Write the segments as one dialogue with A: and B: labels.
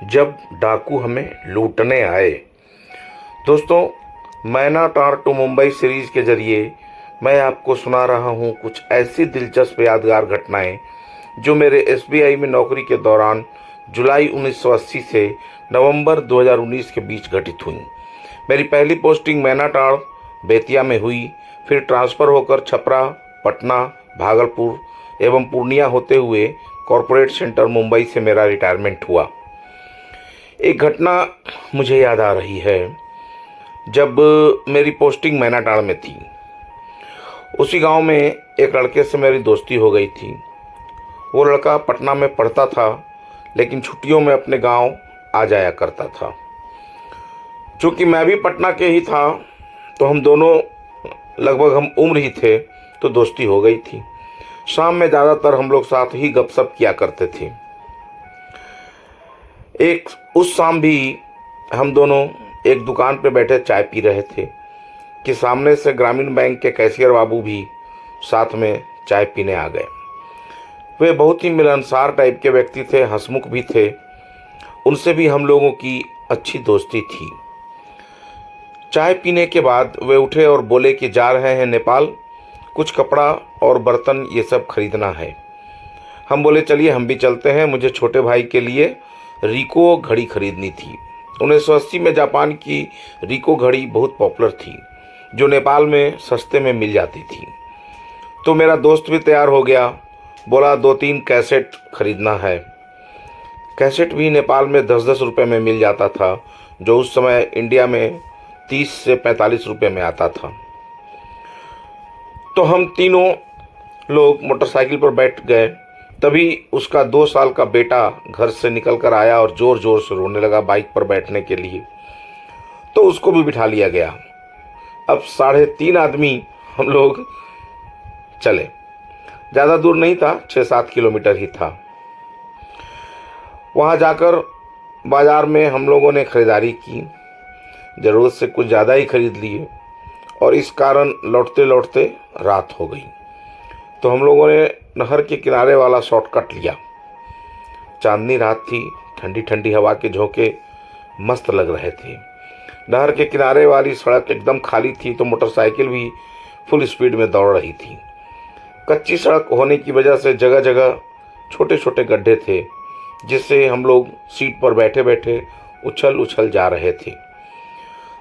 A: जब डाकू हमें लूटने आए। दोस्तों, मैना टार टू मुंबई सीरीज के जरिए मैं आपको सुना रहा हूँ कुछ ऐसी दिलचस्प यादगार घटनाएं जो मेरे एसबीआई में नौकरी के दौरान जुलाई 1980 से नवंबर 2019 के बीच घटित हुई। मेरी पहली पोस्टिंग मैना टाड़ बेतिया में हुई। फिर ट्रांसफ़र होकर छपरा, पटना, भागलपुर एवं पूर्णिया होते हुए कॉरपोरेट सेंटर मुंबई से मेरा रिटायरमेंट हुआ। एक घटना मुझे याद आ रही है। जब मेरी पोस्टिंग मैनाटाड़ में थी, उसी गांव में एक लड़के से मेरी दोस्ती हो गई थी। वो लड़का पटना में पढ़ता था, लेकिन छुट्टियों में अपने गांव आ जाया करता था। चूँकि मैं भी पटना के ही था, तो हम दोनों लगभग हम उम्र ही थे, तो दोस्ती हो गई थी। शाम में ज़्यादातर हम लोग साथ ही गपशप किया करते थे। एक उस शाम भी हम दोनों एक दुकान पर बैठे चाय पी रहे थे कि सामने से ग्रामीण बैंक के कैशियर बाबू भी साथ में चाय पीने आ गए। वे बहुत ही मिलनसार टाइप के व्यक्ति थे, हंसमुख भी थे। उनसे भी हम लोगों की अच्छी दोस्ती थी। चाय पीने के बाद वे उठे और बोले कि जा रहे हैं नेपाल, कुछ कपड़ा और बर्तन ये सब खरीदना है। हम बोले चलिए हम भी चलते हैं। मुझे छोटे भाई के लिए रिको घड़ी खरीदनी थी। 1980 में जापान की रिको घड़ी बहुत पॉपुलर थी, जो नेपाल में सस्ते में मिल जाती थी। तो मेरा दोस्त भी तैयार हो गया, बोला 2-3 कैसेट खरीदना है। कैसेट भी नेपाल में 10-10 रुपये में मिल जाता था, जो उस समय इंडिया में 30 से 45 रुपये में आता था। तो हम तीनों लोग मोटरसाइकिल पर बैठ गए। तभी उसका 2 साल का बेटा घर से निकल कर आया और ज़ोर ज़ोर से रोने लगा बाइक पर बैठने के लिए। तो उसको भी बिठा लिया गया। अब 3.5 आदमी हम लोग चले। ज़्यादा दूर नहीं था, 6-7 किलोमीटर ही था। वहाँ जाकर बाज़ार में हम लोगों ने ख़रीदारी की। ज़रूरत से कुछ ज़्यादा ही खरीद लिए और इस कारण लौटते लौटते रात हो गई। तो हम लोगों ने नहर के किनारे वाला शॉर्टकट लिया। चांदनी रात थी, ठंडी ठंडी हवा के झोंके मस्त लग रहे थे। नहर के किनारे वाली सड़क एकदम खाली थी, तो मोटरसाइकिल भी फुल स्पीड में दौड़ रही थी। कच्ची सड़क होने की वजह से जगह जगह छोटे छोटे गड्ढे थे, जिससे हम लोग सीट पर बैठे बैठे उछल उछल जा रहे थे।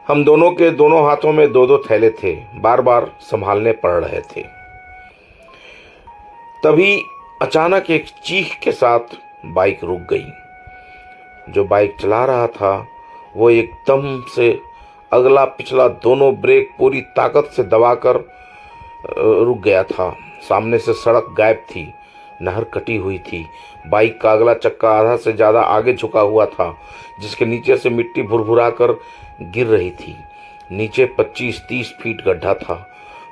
A: हम दोनों के दोनों हाथों में 2-2 थैले थे, बार बार संभालने पड़ रहे थे। तभी अचानक एक चीख के साथ बाइक रुक गई। जो बाइक चला रहा था वो एकदम से अगला पिछला दोनों ब्रेक पूरी ताकत से दबाकर रुक गया था। सामने से सड़क गायब थी, नहर कटी हुई थी। बाइक का अगला चक्का आधा से ज़्यादा आगे झुका हुआ था, जिसके नीचे से मिट्टी भुरभुरा कर गिर रही थी। नीचे 25-30 फीट गड्ढा था।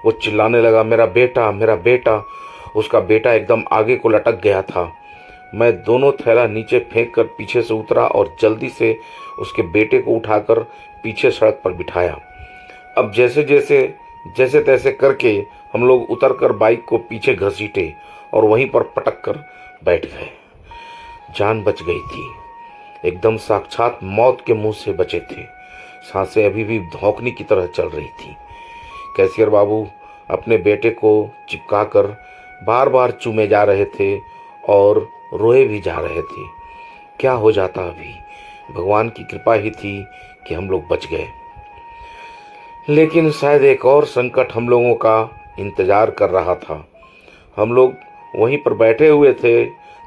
A: वो चिल्लाने लगा, मेरा बेटा, मेरा बेटा। उसका बेटा एकदम आगे को लटक गया था। मैं दोनों थैला नीचे फेंक कर पीछे से उतरा और जल्दी से उसके बेटे को उठाकर पीछे सड़क पर बिठाया। अब जैसे तैसे करके हम लोग उतर कर बाइक को पीछे घसीटे और वहीं पर पटक कर बैठ गए। जान बच गई थी। एकदम साक्षात मौत के मुंह से बचे थे। सांसें अभी भी धौंकनी की तरह चल रही थी। कैशियर बाबू अपने बेटे को चिपका कर बार बार चूमे जा रहे थे और रोए भी जा रहे थे। क्या हो जाता अभी, भगवान की कृपा ही थी कि हम लोग बच गए। लेकिन शायद एक और संकट हम लोगों का इंतज़ार कर रहा था। हम लोग वहीं पर बैठे हुए थे,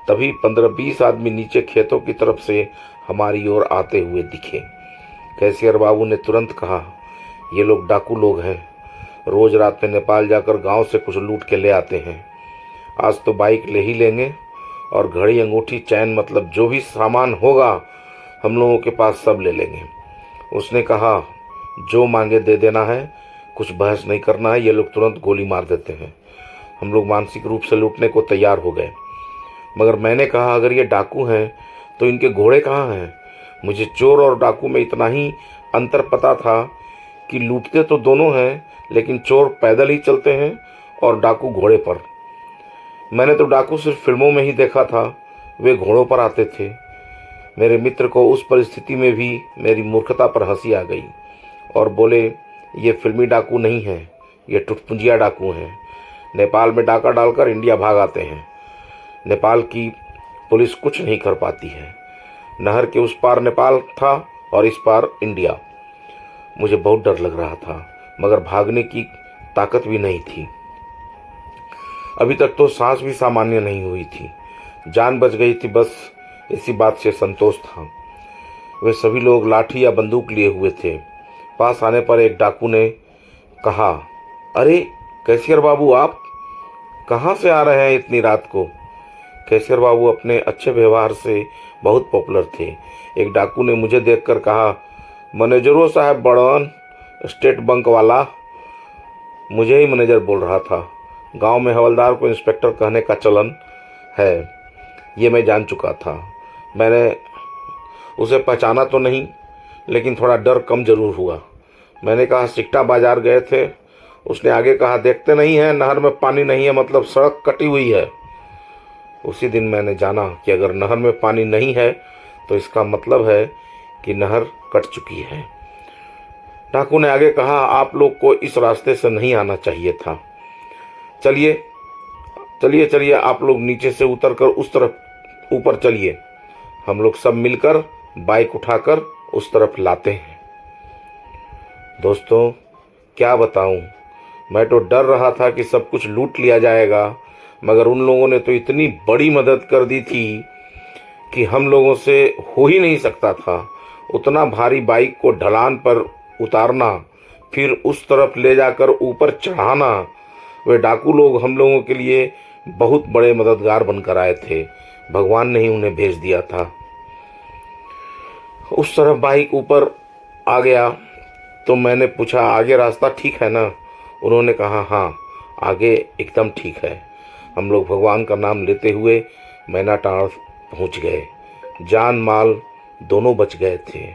A: तभी 15-20 आदमी नीचे खेतों की तरफ से हमारी ओर आते हुए दिखे। कैशियर बाबू ने तुरंत कहा, ये लोग डाकू लोग हैं, रोज़ रात में नेपाल जाकर गांव से कुछ लूट के ले आते हैं। आज तो बाइक ले ही लेंगे और घड़ी, अंगूठी, चैन, मतलब जो भी सामान होगा हम लोगों के पास सब ले लेंगे। उसने कहा, जो मांगे दे देना है, कुछ बहस नहीं करना है। ये लोग तुरंत गोली मार देते हैं। हम लोग मानसिक रूप से लूटने को तैयार हो गए। मगर मैंने कहा, अगर ये डाकू हैं तो इनके घोड़े कहाँ हैं? मुझे चोर और डाकू में इतना ही अंतर पता था कि लूटते तो दोनों हैं, लेकिन चोर पैदल ही चलते हैं और डाकू घोड़े पर। मैंने तो डाकू सिर्फ फिल्मों में ही देखा था, वे घोड़ों पर आते थे। मेरे मित्र को उस परिस्थिति में भी मेरी मूर्खता पर हंसी आ गई और बोले, ये फिल्मी डाकू नहीं हैं, ये टुटपुंजिया डाकू हैं। नेपाल में डाका डालकर इंडिया भाग आते हैं। नेपाल की पुलिस कुछ नहीं कर पाती है। नहर के उस पार नेपाल था और इस पार इंडिया। मुझे बहुत डर लग रहा था, मगर भागने की ताकत भी नहीं थी। अभी तक तो सांस भी सामान्य नहीं हुई थी। जान बच गई थी, बस इसी बात से संतोष था। वे सभी लोग लाठी या बंदूक लिए हुए थे। पास आने पर एक डाकू ने कहा, अरे कैशियर बाबू, आप कहाँ से आ रहे हैं इतनी रात को? कैशियर बाबू अपने अच्छे व्यवहार से बहुत पॉपुलर थे। एक डाकू ने मुझे देखकर कहा, मैनेजरो साहब बड़न, स्टेट बैंक वाला। मुझे ही मैनेजर बोल रहा था। गांव में हवलदार को इंस्पेक्टर कहने का चलन है, ये मैं जान चुका था। मैंने उसे पहचाना तो नहीं, लेकिन थोड़ा डर कम जरूर हुआ। मैंने कहा, सिकटा बाजार गए थे? उसने आगे कहा, देखते नहीं हैं नहर में पानी नहीं है, मतलब सड़क कटी हुई है। उसी दिन मैंने जाना कि अगर नहर में पानी नहीं है तो इसका मतलब है कि नहर कट चुकी है। डाकू ने आगे कहा, आप लोग को इस रास्ते से नहीं आना चाहिए था। चलिए चलिए चलिए, आप लोग नीचे से उतरकर उस तरफ ऊपर चलिए। हम लोग सब मिलकर बाइक उठाकर उस तरफ लाते हैं। दोस्तों, क्या बताऊं, मैं तो डर रहा था कि सब कुछ लूट लिया जाएगा, मगर उन लोगों ने तो इतनी बड़ी मदद कर दी थी कि हम लोगों से हो ही नहीं सकता था। उतना भारी बाइक को ढलान पर उतारना, फिर उस तरफ ले जाकर ऊपर चढ़ाना। वे डाकू लोग हम लोगों के लिए बहुत बड़े मददगार बनकर आए थे। भगवान ने ही उन्हें भेज दिया था। उस तरफ बाइक ऊपर आ गया तो मैंने पूछा, आगे रास्ता ठीक है ना? उन्होंने कहा, हाँ, आगे एकदम ठीक है। हम लोग भगवान का नाम लेते हुए मैनाटांड़ पहुंच गए। जान माल दोनों बच गए थे।